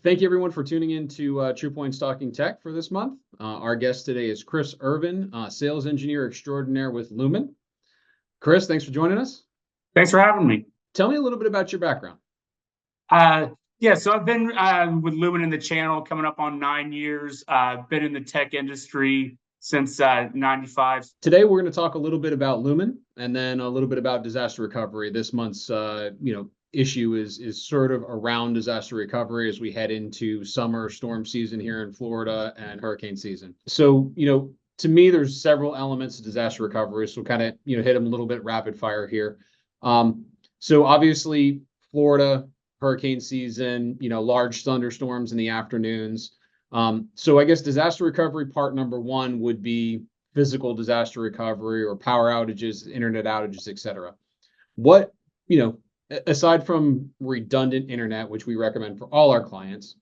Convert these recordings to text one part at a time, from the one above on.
Thank you, everyone, for tuning in to TruPoint's Talking Tech for this month. Our guest today is Chris Ervin, sales engineer extraordinaire with Lumen. Chris, thanks for joining us. Thanks for having me. Tell me a little bit about your background. So I've been with Lumen in the channel coming up on 9 years. I've been in the tech industry since 95. Today, we're going to talk a little bit about Lumen and then a little bit about disaster recovery. This month's issue is sort of around disaster recovery as we head into summer storm season here in Florida and hurricane season. So, to me, there's several elements of disaster recovery. So kind of, hit them a little bit rapid fire here. So obviously, Florida, hurricane season, large thunderstorms in the afternoons. So I guess disaster recovery part number one would be physical disaster recovery or power outages, internet outages, et cetera. What, aside from redundant internet, which we recommend for all our clients,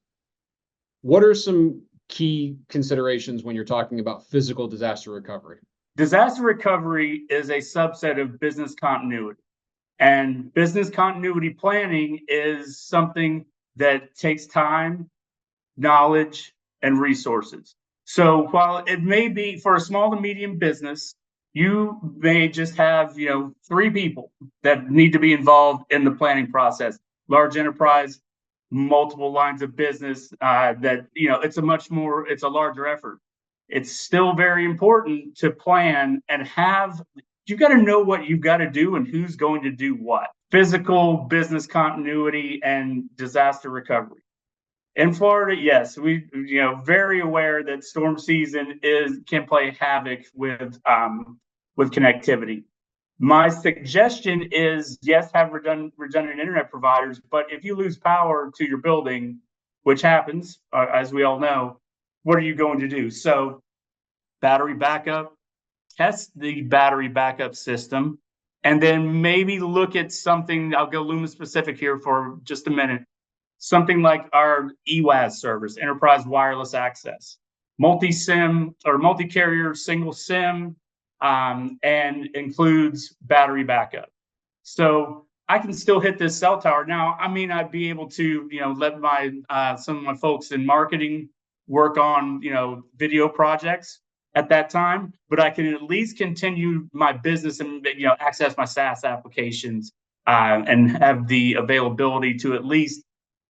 what are some key considerations when you're talking about physical disaster recovery? Disaster recovery is a subset of business continuity. And business continuity planning is something that takes time, knowledge, and resources. So while it may be for a small to medium business, you may just have, 3 people that need to be involved in the planning process. Large enterprise, multiple lines of business, it's a larger effort. It's still very important to plan and you've got to know what you've got to do and who's going to do what. Physical business continuity and disaster recovery. In Florida, yes, we very aware that storm season can play havoc with connectivity. My suggestion is, yes, have redundant internet providers, but if you lose power to your building, which happens, as we all know, what are you going to do? So battery backup, test the battery backup system, and then maybe look at something. I'll go Lumen-specific here for just a minute. Something like our EWaaS service, enterprise wireless access, multi-SIM or multi-carrier single SIM, and includes battery backup. So I can still hit this cell tower. Now, I may not be able to, let some of my folks in marketing work on, video projects at that time, but I can at least continue my business and, access my SaaS applications, and have the availability to at least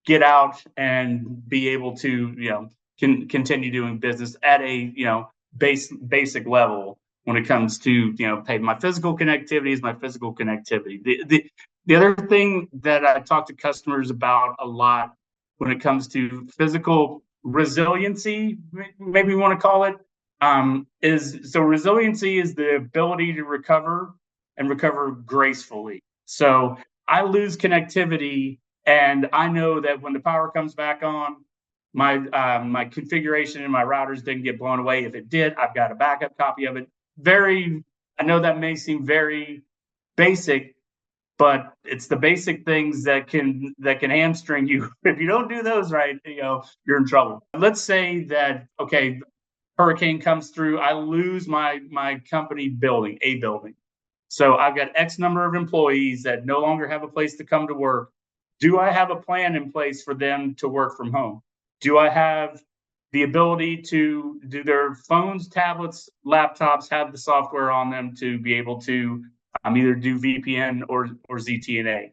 get out and be able to, continue doing business at a, basic level when it comes to, pay my physical connectivity is my physical connectivity. The other thing that I talk to customers about a lot when it comes to physical resiliency, maybe you want to call it, resiliency is the ability to recover and recover gracefully. So I lose connectivity, and I know that when the power comes back on, my configuration and my routers didn't get blown away. If it did, I've got a backup copy of it. I know that may seem very basic, but it's the basic things that can hamstring you. If you don't do those right, you're in trouble. Let's say that, okay, hurricane comes through, I lose my company building, a building. So I've got X number of employees that no longer have a place to come to work. Do I have a plan in place for them to work from home? Do I have the ability to do their phones, tablets, laptops, have the software on them to be able to either do VPN or ZTNA?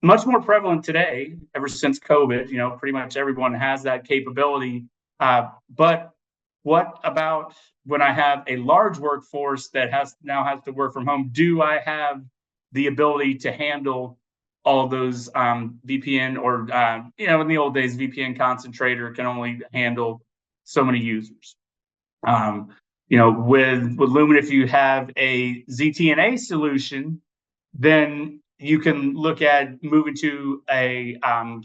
Much more prevalent today, ever since COVID, pretty much everyone has that capability. But what about when I have a large workforce that now has to work from home? Do I have the ability to handle all those VPN or, in the old days, VPN concentrator can only handle so many users. With Lumen, if you have a ZTNA solution, then you can look at moving to a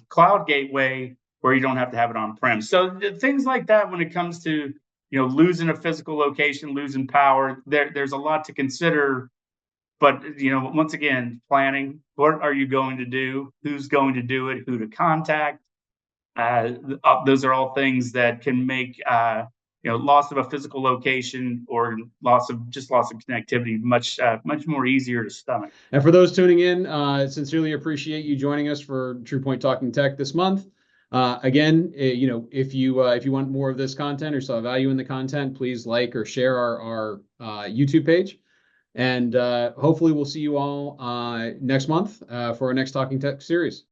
cloud gateway where you don't have to have it on-prem. So things like that when it comes to, losing a physical location, losing power, there's a lot to consider. But, once again, planning, what are you going to do? Who's going to do it? Who to contact? Those are all things that can make, loss of a physical location or loss of connectivity much more easier to stomach. And for those tuning in, sincerely appreciate you joining us for TruPoint Talking Tech this month. Again, if you want more of this content or saw value in the content, please like or share our YouTube page. And hopefully we'll see you all next month for our next Talking Tech series.